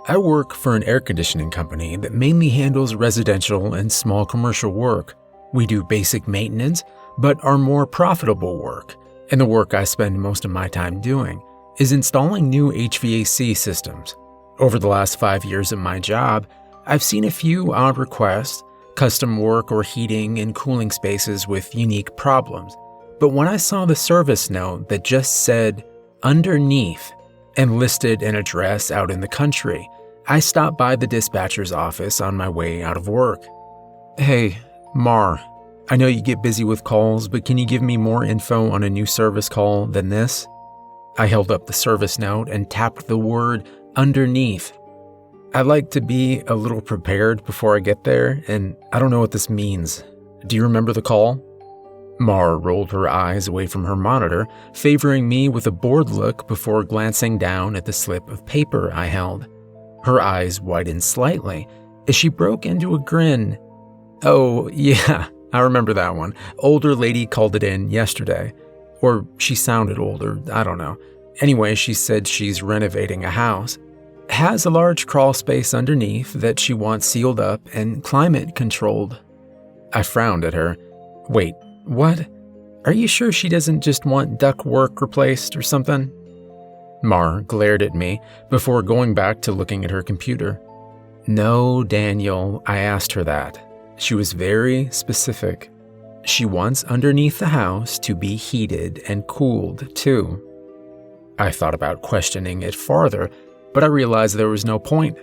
I work for an air conditioning company that mainly handles residential and small commercial work. We do basic maintenance, but our more profitable work, and the work I spend most of my time doing, is installing new HVAC systems. Over the last 5 years of my job, I've seen a few odd requests, custom work or heating and cooling spaces with unique problems. But when I saw the service note that just said, underneath, and listed an address out in the country, I stopped by the dispatcher's office on my way out of work. Hey, Mar, I know you get busy with calls, but can you give me more info on a new service call than this? I held up the service note and tapped the word underneath. I like to be a little prepared before I get there, and I don't know what this means. Do you remember the call? Mar rolled her eyes away from her monitor, favoring me with a bored look before glancing down at the slip of paper I held. Her eyes widened slightly as she broke into a grin. Oh, yeah, I remember that one. Older lady called it in yesterday. Or she sounded older, I don't know. Anyway, she said she's renovating a house. Has a large crawl space underneath that she wants sealed up and climate controlled. I frowned at her. Wait, what? Are you sure she doesn't just want ductwork replaced or something? Mar glared at me before going back to looking at her computer. No, Daniel, I asked her that. She was very specific. She wants underneath the house to be heated and cooled, too. I thought about questioning it farther, but I realized there was no point.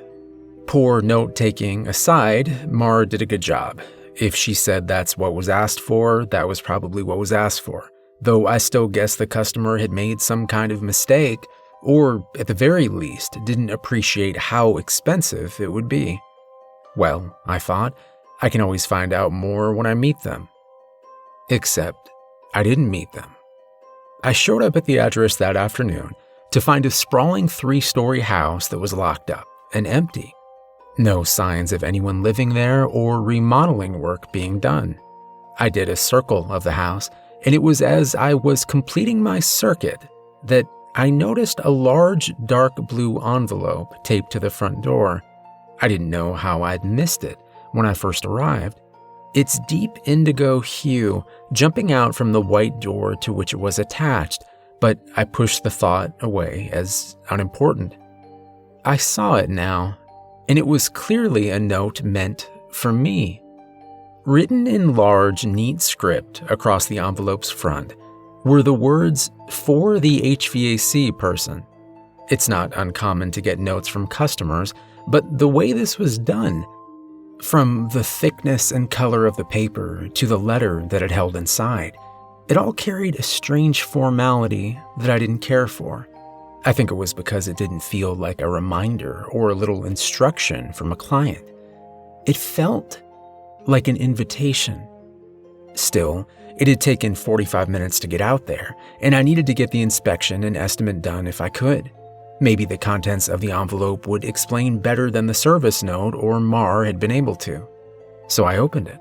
Poor note-taking aside, Mar did a good job. If she said that's what was asked for, that was probably what was asked for, though I still guess the customer had made some kind of mistake, or at the very least, didn't appreciate how expensive it would be. Well, I thought, I can always find out more when I meet them. Except, I didn't meet them. I showed up at the address that afternoon to find a sprawling 3-story house that was locked up and empty. No signs of anyone living there or remodeling work being done. I did a circle of the house, and it was as I was completing my circuit that I noticed a large dark blue envelope taped to the front door. I didn't know how I'd missed it when I first arrived. Its deep indigo hue jumping out from the white door to which it was attached, but I pushed the thought away as unimportant. I saw it now, and it was clearly a note meant for me. Written in large, neat script across the envelope's front were the words, "For the HVAC person." It's not uncommon to get notes from customers, but the way this was done, from the thickness and color of the paper to the letter that it held inside, it all carried a strange formality that I didn't care for. I think it was because it didn't feel like a reminder or a little instruction from a client. It felt like an invitation. Still, it had taken 45 minutes to get out there, and I needed to get the inspection and estimate done if I could. Maybe the contents of the envelope would explain better than the service note or Mar had been able to. So I opened it,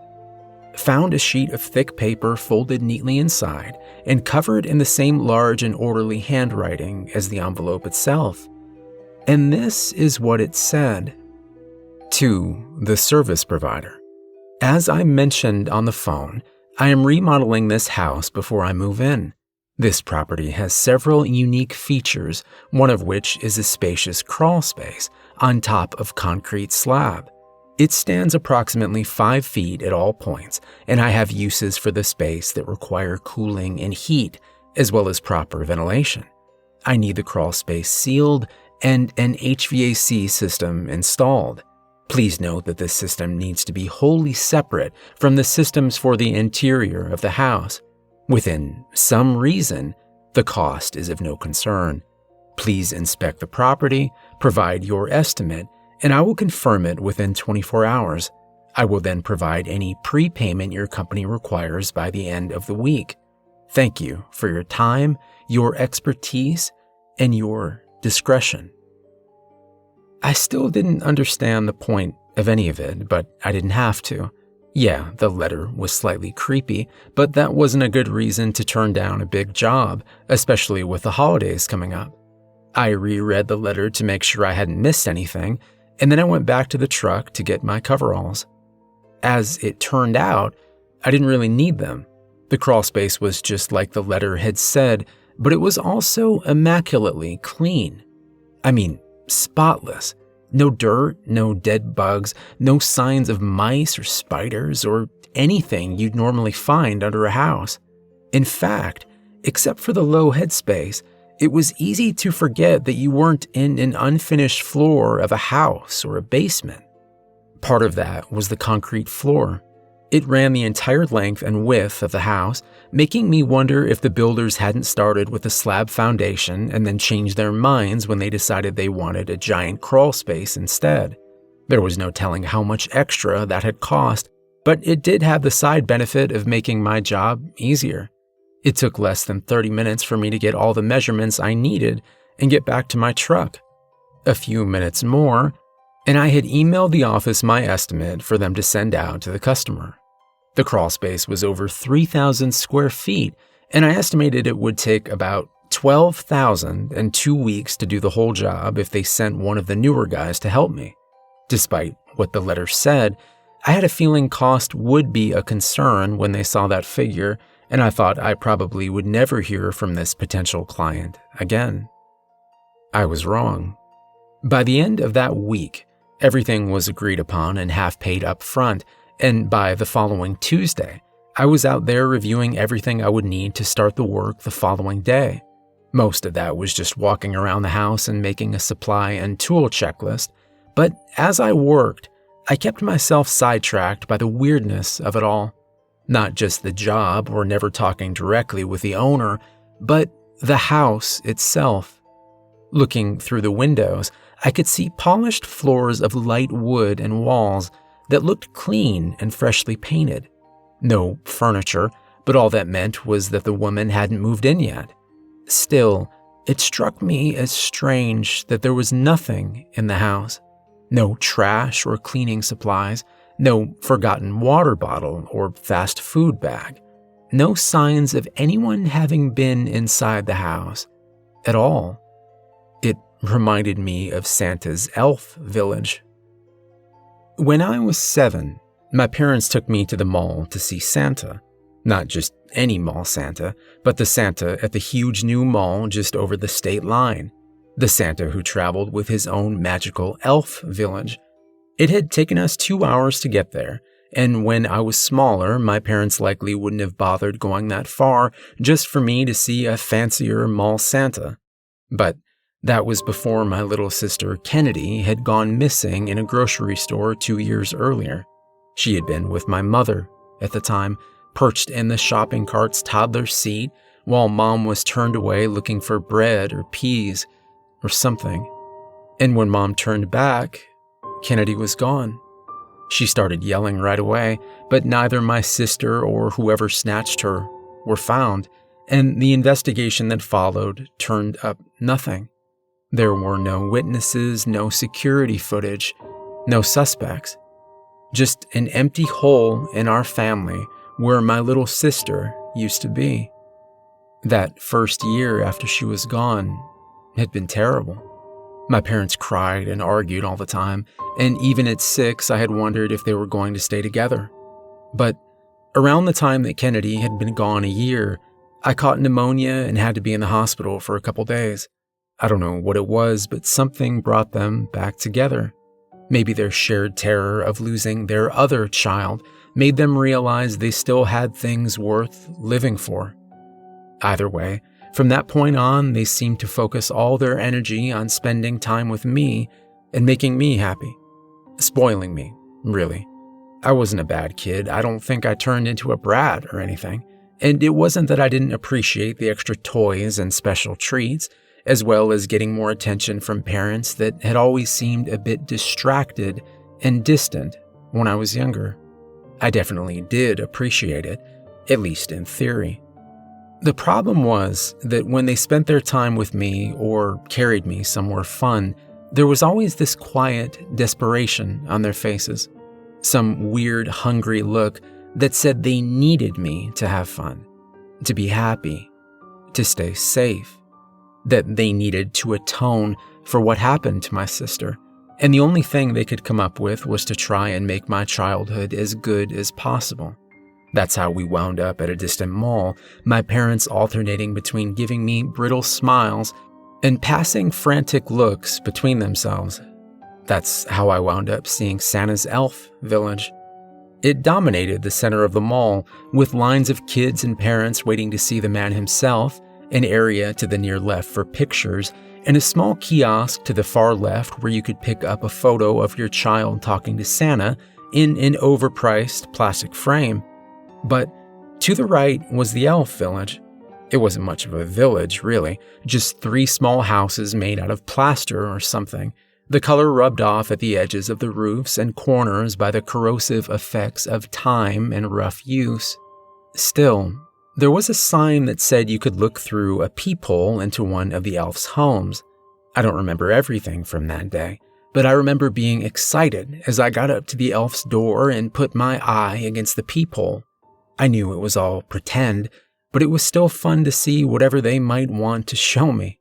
found a sheet of thick paper folded neatly inside and covered in the same large and orderly handwriting as the envelope itself. And this is what it said. To the service provider. As I mentioned on the phone, I am remodeling this house before I move in. This property has several unique features, one of which is a spacious crawl space on top of concrete slab. It stands approximately 5 feet at all points, and I have uses for the space that require cooling and heat, as well as proper ventilation. I need the crawl space sealed and an HVAC system installed. Please note that this system needs to be wholly separate from the systems for the interior of the house. Within some reason, the cost is of no concern. Please inspect the property, provide your estimate, and I will confirm it within 24 hours. I will then provide any prepayment your company requires by the end of the week. Thank you for your time, your expertise, and your discretion. I still didn't understand the point of any of it, but I didn't have to. Yeah, the letter was slightly creepy, but that wasn't a good reason to turn down a big job, especially with the holidays coming up. I reread the letter to make sure I hadn't missed anything, and then I went back to the truck to get my coveralls. As it turned out, I didn't really need them. The crawl space was just like the letter had said, but it was also immaculately clean. I mean, spotless. No dirt, no dead bugs, no signs of mice or spiders or anything you'd normally find under a house. In fact, except for the low headspace, it was easy to forget that you weren't in an unfinished floor of a house or a basement. Part of that was the concrete floor. It ran the entire length and width of the house, making me wonder if the builders hadn't started with a slab foundation and then changed their minds when they decided they wanted a giant crawl space instead. There was no telling how much extra that had cost, but it did have the side benefit of making my job easier. It took less than 30 minutes for me to get all the measurements I needed and get back to my truck. A few minutes more, and I had emailed the office my estimate for them to send out to the customer. The crawl space was over 3,000 square feet, and I estimated it would take about 12,000 and 2 weeks to do the whole job if they sent one of the newer guys to help me. Despite what the letter said, I had a feeling cost would be a concern when they saw that figure, and I thought I probably would never hear from this potential client again. I was wrong. By the end of that week, everything was agreed upon and half paid up front, and by the following Tuesday, I was out there reviewing everything I would need to start the work the following day. Most of that was just walking around the house and making a supply and tool checklist, but as I worked, I kept myself sidetracked by the weirdness of it all. Not just the job or never talking directly with the owner, but the house itself. Looking through the windows, I could see polished floors of light wood and walls that looked clean and freshly painted. No furniture, but all that meant was that the woman hadn't moved in yet. Still, it struck me as strange that there was nothing in the house. No trash or cleaning supplies, no forgotten water bottle or fast food bag. No signs of anyone having been inside the house at all. It reminded me of Santa's elf village. When I was 7, my parents took me to the mall to see Santa. Not just any mall Santa, but the Santa at the huge new mall just over the state line. The Santa who traveled with his own magical elf village. It had taken us 2 hours to get there, and when I was smaller, my parents likely wouldn't have bothered going that far just for me to see a fancier mall Santa. But that was before my little sister Kennedy had gone missing in a grocery store 2 years earlier. She had been with my mother at the time, perched in the shopping cart's toddler seat while Mom was turned away looking for bread or peas or something. And when Mom turned back, Kennedy was gone. She started yelling right away, but neither my sister or whoever snatched her were found, and the investigation that followed turned up nothing. There were no witnesses, no security footage, no suspects. Just an empty hole in our family where my little sister used to be. That first year after she was gone had been terrible. My parents cried and argued all the time, and even at 6, I had wondered if they were going to stay together. But around the time that Kennedy had been gone a year, I caught pneumonia and had to be in the hospital for a couple days. I don't know what it was, but something brought them back together. Maybe their shared terror of losing their other child made them realize they still had things worth living for. Either way, from that point on, they seemed to focus all their energy on spending time with me and making me happy. Spoiling me, really. I wasn't a bad kid. I don't think I turned into a brat or anything. And it wasn't that I didn't appreciate the extra toys and special treats, as well as getting more attention from parents that had always seemed a bit distracted and distant when I was younger. I definitely did appreciate it, at least in theory. The problem was that when they spent their time with me or carried me somewhere fun, there was always this quiet desperation on their faces. Some weird, hungry look that said they needed me to have fun, to be happy, to stay safe. that they needed to atone for what happened to my sister, and the only thing they could come up with was to try and make my childhood as good as possible. That's how we wound up at a distant mall, my parents alternating between giving me brittle smiles and passing frantic looks between themselves. That's how I wound up seeing Santa's elf village. It dominated the center of the mall, with lines of kids and parents waiting to see the man himself, an area to the near left for pictures, and a small kiosk to the far left where you could pick up a photo of your child talking to Santa in an overpriced plastic frame. But to the right was the elf village. It wasn't much of a village, really, just 3 small houses made out of plaster or something, the color rubbed off at the edges of the roofs and corners by the corrosive effects of time and rough use. Still, there was a sign that said you could look through a peephole into one of the elf's homes. I don't remember everything from that day, but I remember being excited as I got up to the elf's door and put my eye against the peephole. I knew it was all pretend, but it was still fun to see whatever they might want to show me.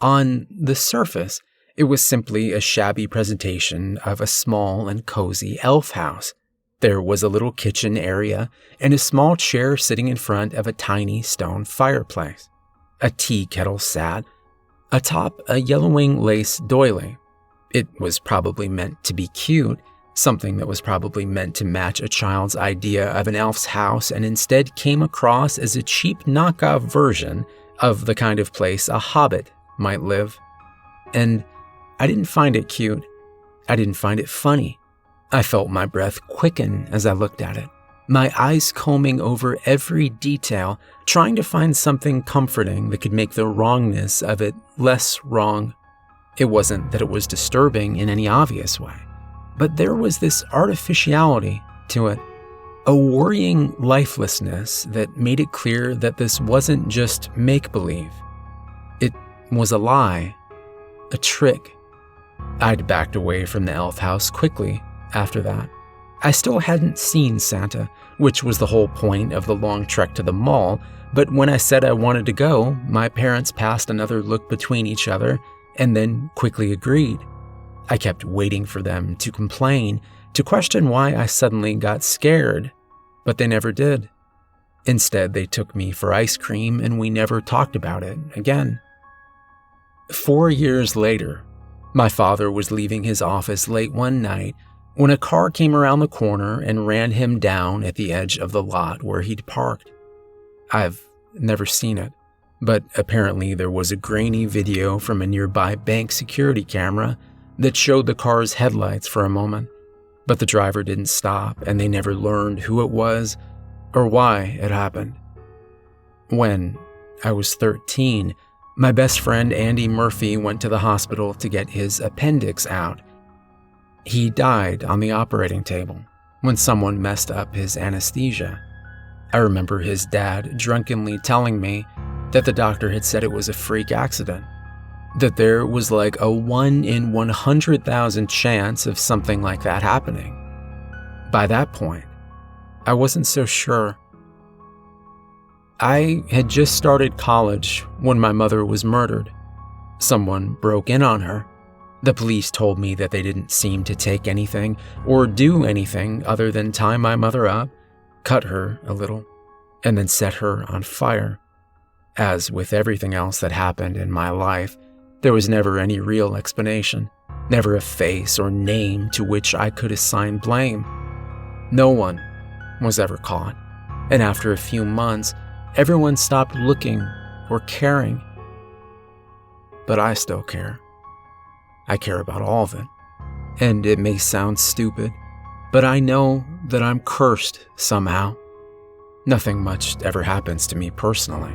On the surface, it was simply a shabby presentation of a small and cozy elf house. There was a little kitchen area and a small chair sitting in front of a tiny stone fireplace. A tea kettle sat atop a yellowing lace doily. It was probably meant to be cute, something that was probably meant to match a child's idea of an elf's house and instead came across as a cheap knockoff version of the kind of place a hobbit might live. And I didn't find it cute. I didn't find it funny. I felt my breath quicken as I looked at it, my eyes combing over every detail, trying to find something comforting that could make the wrongness of it less wrong. It wasn't that it was disturbing in any obvious way, but there was this artificiality to it, a worrying lifelessness that made it clear that this wasn't just make-believe. It was a lie, a trick. I'd backed away from the elf house quickly after that. I still hadn't seen Santa, which was the whole point of the long trek to the mall, but when I said I wanted to go, my parents passed another look between each other and then quickly agreed. I kept waiting for them to complain, to question why I suddenly got scared, but they never did. Instead, they took me for ice cream and we never talked about it again. 4 years later, my father was leaving his office late one night when a car came around the corner and ran him down at the edge of the lot where he'd parked. I've never seen it, but apparently there was a grainy video from a nearby bank security camera that showed the car's headlights for a moment, but the driver didn't stop and they never learned who it was or why it happened. When I was 13, my best friend Andy Murphy went to the hospital to get his appendix out. He died on the operating table when someone messed up his anesthesia. I remember his dad drunkenly telling me that the doctor had said it was a freak accident, that there was like a 1 in 100,000 chance of something like that happening. By that point, I wasn't so sure. I had just started college when my mother was murdered. Someone broke in on her. The police told me that they didn't seem to take anything or do anything other than tie my mother up, cut her a little, and then set her on fire. As with everything else that happened in my life, there was never any real explanation, never a face or name to which I could assign blame. No one was ever caught, and after a few months, everyone stopped looking or caring. But I still care. I care about all of it. And it may sound stupid, but I know that I'm cursed somehow. Nothing much ever happens to me personally,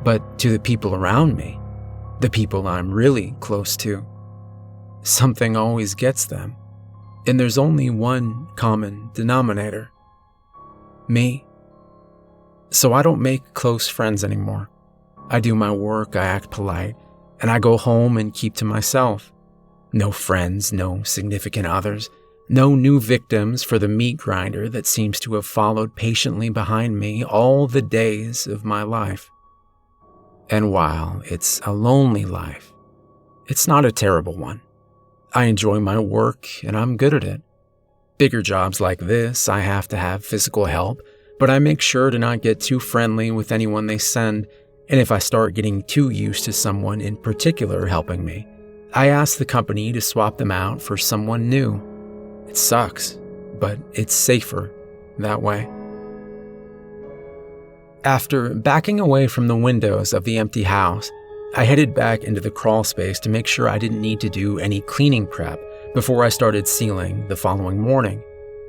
but to the people around me, the people I'm really close to. Something always gets them, and there's only one common denominator: me. So I don't make close friends anymore. I do my work, I act polite, and I go home and keep to myself. No friends, no significant others, no new victims for the meat grinder that seems to have followed patiently behind me all the days of my life. And while it's a lonely life, it's not a terrible one. I enjoy my work and I'm good at it. Bigger jobs like this, I have to have physical help, but I make sure to not get too friendly with anyone they send, and if I start getting too used to someone in particular helping me, I ask the company to swap them out for someone new. It sucks, but it's safer that way. After backing away from the windows of the empty house, I headed back into the crawl space to make sure I didn't need to do any cleaning prep before I started sealing the following morning.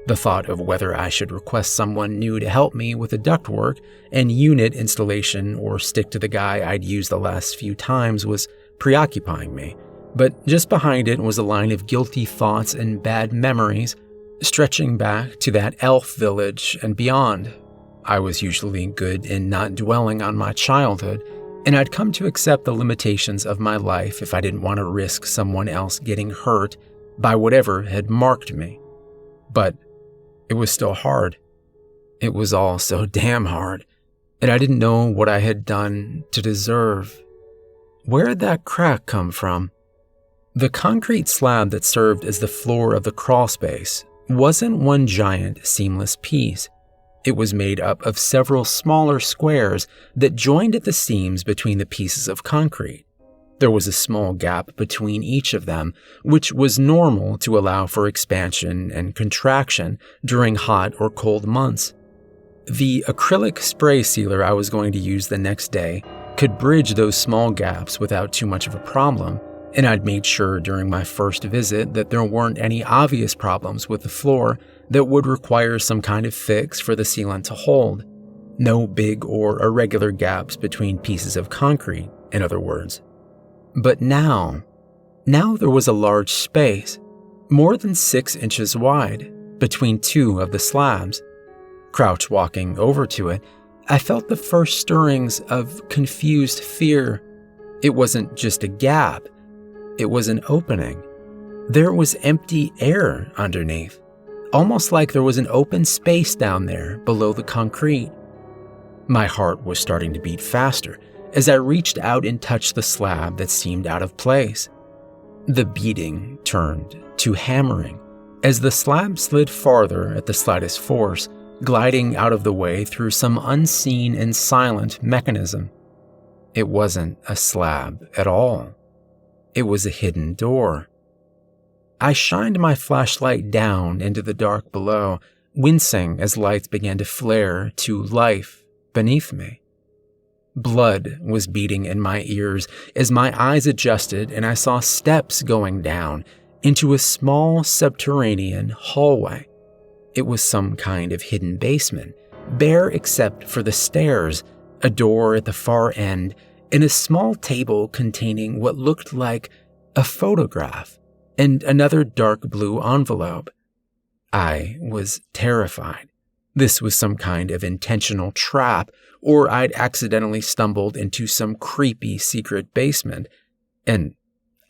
The thought of whether I should request someone new to help me with the ductwork and unit installation or stick to the guy I'd used the last few times was preoccupying me, but just behind it was a line of guilty thoughts and bad memories stretching back to that elf village and beyond. I was usually good in not dwelling on my childhood, and I'd come to accept the limitations of my life if I didn't want to risk someone else getting hurt by whatever had marked me. But it was still hard. It was all so damn hard, and I didn't know what I had done to deserve. Where'd that crack come from? The concrete slab that served as the floor of the crawl space wasn't one giant seamless piece. It was made up of several smaller squares that joined at the seams between the pieces of concrete. There was a small gap between each of them, which was normal to allow for expansion and contraction during hot or cold months. The acrylic spray sealer I was going to use the next day could bridge those small gaps without too much of a problem, and I'd made sure during my first visit that there weren't any obvious problems with the floor that would require some kind of fix for the sealant to hold. No big or irregular gaps between pieces of concrete, in other words. But now there was a large space, more than 6 inches wide, between two of the slabs. Crouch walking over to it, I felt the first stirrings of confused fear. It wasn't just a gap, it was an opening. There was empty air underneath, almost like there was an open space down there below the concrete. My heart was starting to beat faster as I reached out and touched the slab that seemed out of place. The beating turned to hammering as the slab slid farther at the slightest force, gliding out of the way through some unseen and silent mechanism. It wasn't a slab at all. It was a hidden door. I shined my flashlight down into the dark below, wincing as lights began to flare to life beneath me. Blood was beating in my ears as my eyes adjusted and I saw steps going down into a small subterranean hallway. It was some kind of hidden basement, bare except for the stairs, a door at the far end, and a small table containing what looked like a photograph and another dark blue envelope. I was terrified. This was some kind of intentional trap, or I'd accidentally stumbled into some creepy secret basement, and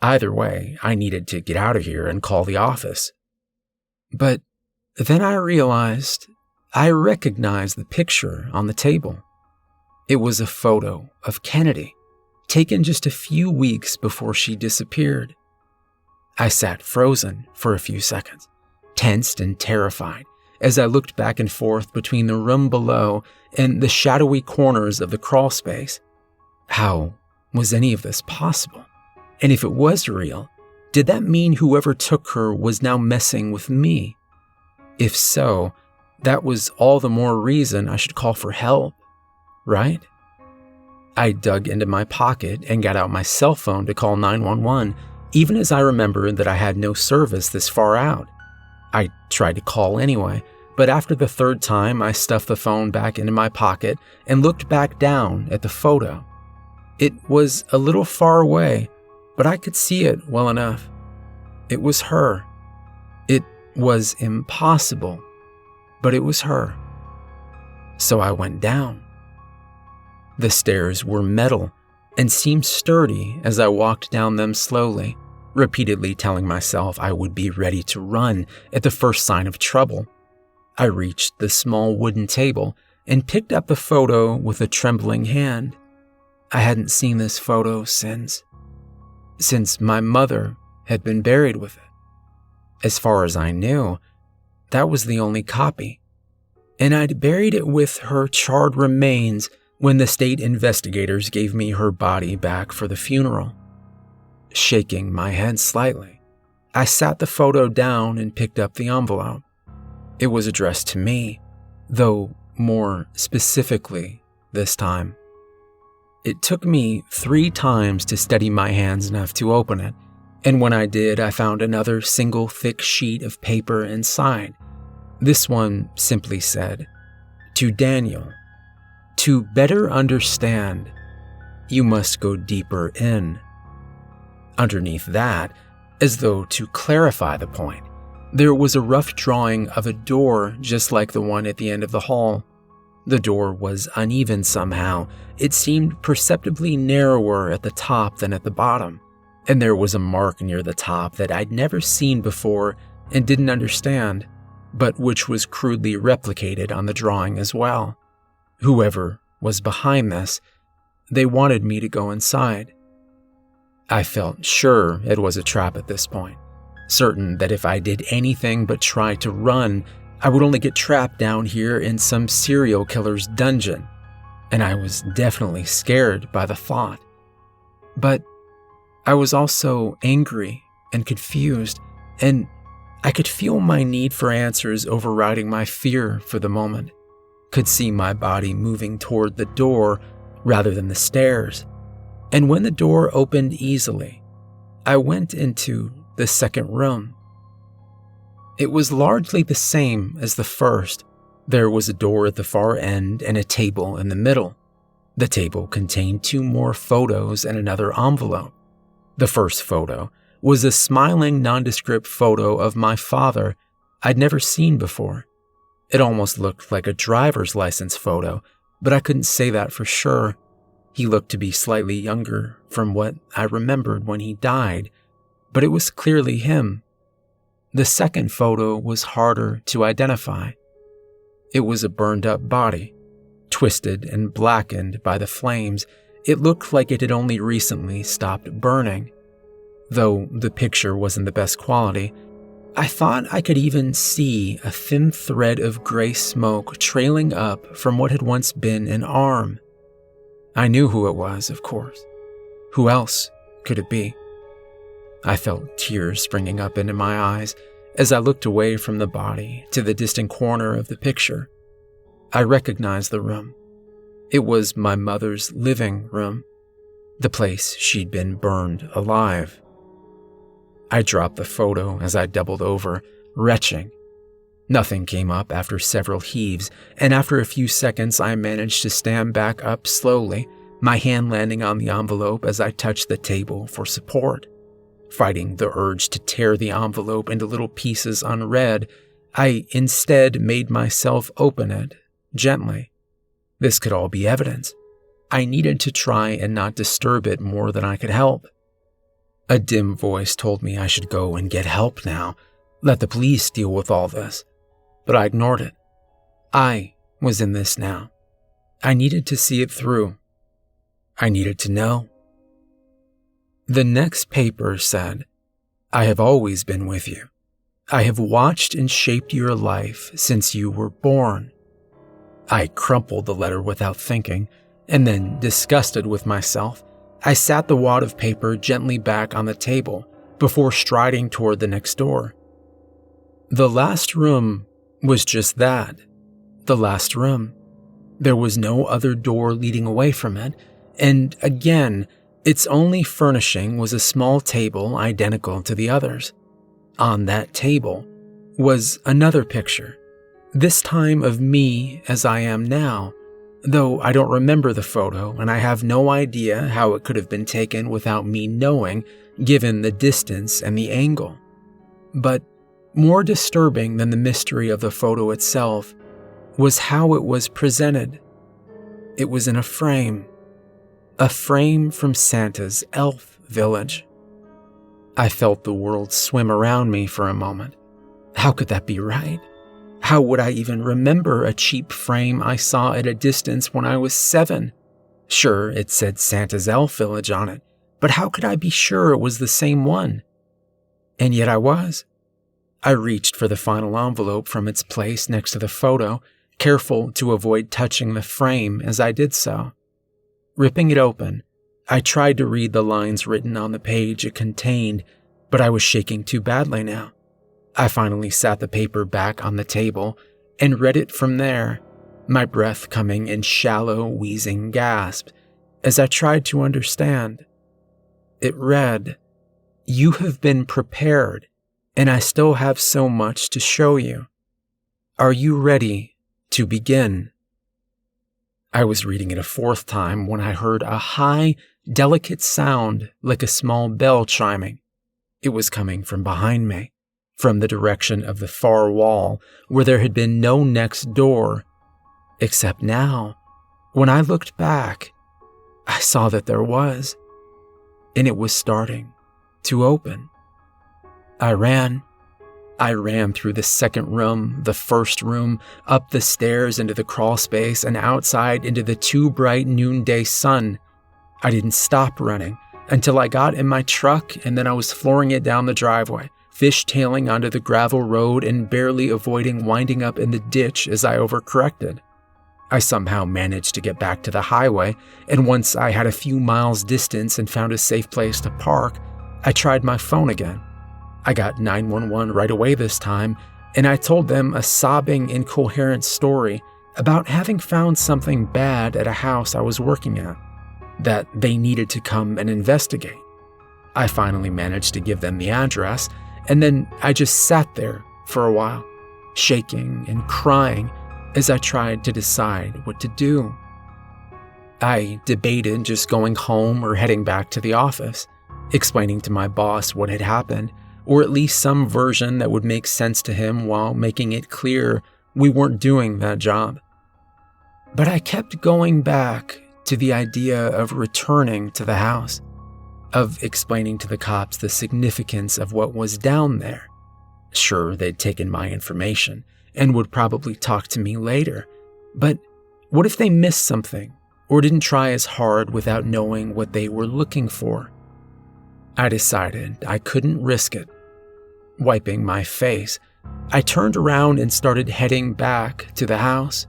either way, I needed to get out of here and call the office. But then I realized I recognized the picture on the table. It was a photo of Kennedy, taken just a few weeks before she disappeared. I sat frozen for a few seconds, tensed and terrified, as I looked back and forth between the room below and the shadowy corners of the crawl space. How was any of this possible? And if it was real, did that mean whoever took her was now messing with me? If so, that was all the more reason I should call for help, right? I dug into my pocket and got out my cell phone to call 911, even as I remembered that I had no service this far out. I tried to call anyway, but after the third time, I stuffed the phone back into my pocket and looked back down at the photo. It was a little far away, but I could see it well enough. It was her. It was impossible, but it was her. So I went down. The stairs were metal and seemed sturdy as I walked down them slowly, repeatedly telling myself I would be ready to run at the first sign of trouble. I reached the small wooden table and picked up the photo with a trembling hand. I hadn't seen this photo since my mother had been buried with it. As far as I knew, that was the only copy, and I'd buried it with her charred remains when the state investigators gave me her body back for the funeral. Shaking my head slightly, I sat the photo down and picked up the envelope. It was addressed to me, though more specifically this time. It took me 3 times to steady my hands enough to open it, and when I did, I found another single thick sheet of paper inside. This one simply said, "To Daniel, to better understand, you must go deeper in." Underneath that, as though to clarify the point, there was a rough drawing of a door just like the one at the end of the hall. The door was uneven somehow. It seemed perceptibly narrower at the top than at the bottom, and there was a mark near the top that I'd never seen before and didn't understand, but which was crudely replicated on the drawing as well. Whoever was behind this, they wanted me to go inside. I felt sure it was a trap at this point, certain that if I did anything but try to run, I would only get trapped down here in some serial killer's dungeon, and I was definitely scared by the thought. But I was also angry and confused, and I could feel my need for answers overriding my fear for the moment. Could see my body moving toward the door rather than the stairs. And when the door opened easily, I went into the second room. It was largely the same as the first. There was a door at the far end and a table in the middle. The table contained 2 more photos and another envelope. The first photo was a smiling, nondescript photo of my father I'd never seen before. It almost looked like a driver's license photo, but I couldn't say that for sure. He looked to be slightly younger from what I remembered when he died, but it was clearly him. The second photo was harder to identify. It was a burned-up body, twisted and blackened by the flames. It looked like it had only recently stopped burning. Though the picture wasn't the best quality, I thought I could even see a thin thread of gray smoke trailing up from what had once been an arm. I knew who it was, of course. Who else could it be? I felt tears springing up into my eyes as I looked away from the body to the distant corner of the picture. I recognized the room. It was my mother's living room, the place she'd been burned alive. I dropped the photo as I doubled over, retching. Nothing came up after several heaves, and after a few seconds I managed to stand back up slowly, my hand landing on the envelope as I touched the table for support. Fighting the urge to tear the envelope into little pieces unread, I instead made myself open it, gently. This could all be evidence. I needed to try and not disturb it more than I could help. A dim voice told me I should go and get help now, let the police deal with all this. But I ignored it. I was in this now. I needed to see it through. I needed to know. The next paper said, "I have always been with you. I have watched and shaped your life since you were born." I crumpled the letter without thinking, and then, disgusted with myself, I sat the wad of paper gently back on the table before striding toward the next door. The last room was just that, the last room. There was no other door leading away from it, and again, its only furnishing was a small table identical to the others. On that table was another picture, this time of me as I am now, though I don't remember the photo and I have no idea how it could have been taken without me knowing, given the distance and the angle. But more disturbing than the mystery of the photo itself was how it was presented. It was in a frame from Santa's elf village. I felt the world swim around me for a moment. How could that be right? How would I even remember a cheap frame I saw at a distance when I was 7? Sure, it said Santa's Elf Village on it, but how could I be sure it was the same one? And yet I was. I reached for the final envelope from its place next to the photo, careful to avoid touching the frame as I did so. Ripping it open, I tried to read the lines written on the page it contained, but I was shaking too badly now. I finally sat the paper back on the table and read it from there, my breath coming in shallow, wheezing gasps as I tried to understand. It read, "You have been prepared, and I still have so much to show you. Are you ready to begin?" I was reading it a fourth time when I heard a high, delicate sound like a small bell chiming. It was coming from behind me, from the direction of the far wall where there had been no next door. Except now, when I looked back, I saw that there was, and it was starting to open. I ran through the second room, the first room, up the stairs into the crawl space, and outside into the too bright noonday sun. I didn't stop running until I got in my truck, and then I was flooring it down the driveway, fishtailing onto the gravel road and barely avoiding winding up in the ditch as I overcorrected. I somehow managed to get back to the highway, and once I had a few miles distance and found a safe place to park, I tried my phone again. I got 911 right away this time, and I told them a sobbing, incoherent story about having found something bad at a house I was working at, that they needed to come and investigate. I finally managed to give them the address, and then I just sat there for a while, shaking and crying as I tried to decide what to do. I debated just going home or heading back to the office, explaining to my boss what had happened, or at least some version that would make sense to him while making it clear we weren't doing that job. But I kept going back to the idea of returning to the house, of explaining to the cops the significance of what was down there. Sure, they'd taken my information and would probably talk to me later, but what if they missed something or didn't try as hard without knowing what they were looking for? I decided I couldn't risk it. Wiping my face, I turned around and started heading back to the house.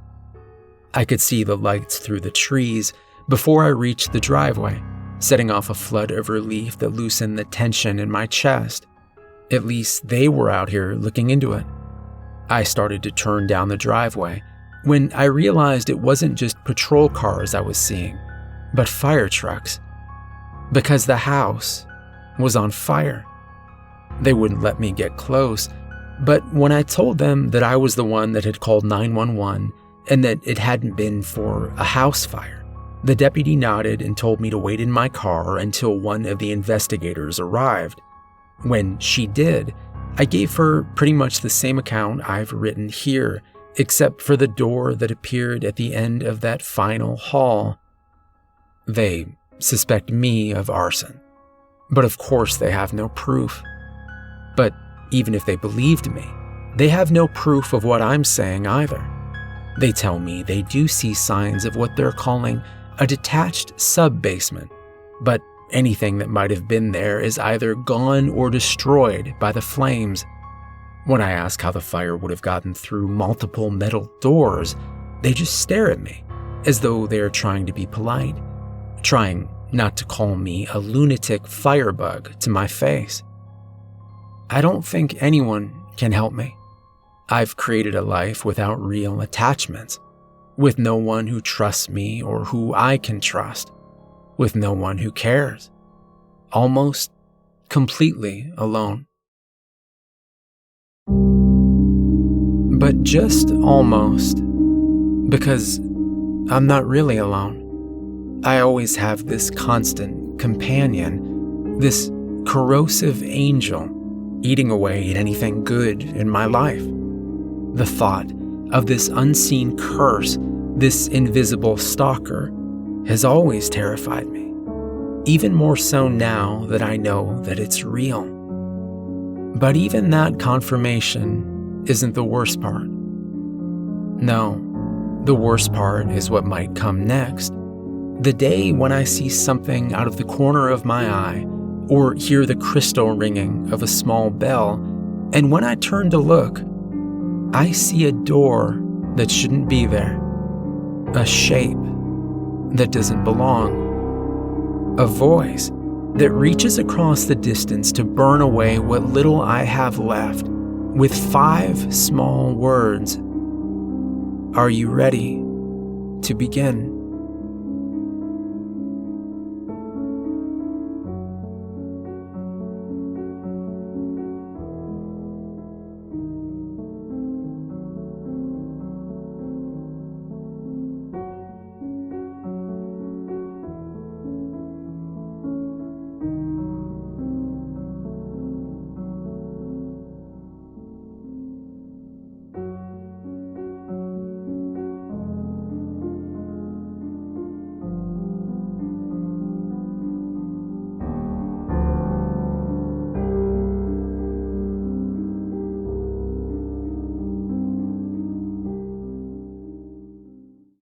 I could see the lights through the trees before I reached the driveway, setting off a flood of relief that loosened the tension in my chest. At least they were out here looking into it. I started to turn down the driveway when I realized it wasn't just patrol cars I was seeing, but fire trucks. Because the house was on fire. They wouldn't let me get close, but when I told them that I was the one that had called 911 and that it hadn't been for a house fire, the deputy nodded and told me to wait in my car until one of the investigators arrived. When she did, I gave her pretty much the same account I've written here, except for the door that appeared at the end of that final hall. They suspect me of arson, but of course they have no proof. But even if they believed me, they have no proof of what I'm saying either. They tell me they do see signs of what they're calling a detached sub-basement, but anything that might have been there is either gone or destroyed by the flames. When I ask how the fire would have gotten through multiple metal doors, they just stare at me, as though they are trying to be polite, trying not to call me a lunatic firebug to my face. I don't think anyone can help me. I've created a life without real attachments, with no one who trusts me or who I can trust, with no one who cares, almost completely alone. But just almost, because I'm not really alone. I always have this constant companion, this corrosive angel eating away at anything good in my life. The thought of this unseen curse, this invisible stalker, has always terrified me, even more so now that I know that it's real. But even that confirmation isn't the worst part. No, the worst part is what might come next, The day when I see something out of the corner of my eye or hear the crystal ringing of a small bell, and when I turn to look, I see a door that shouldn't be there, a shape that doesn't belong, a voice that reaches across the distance to burn away what little I have left with 5 small words. Are you ready to begin?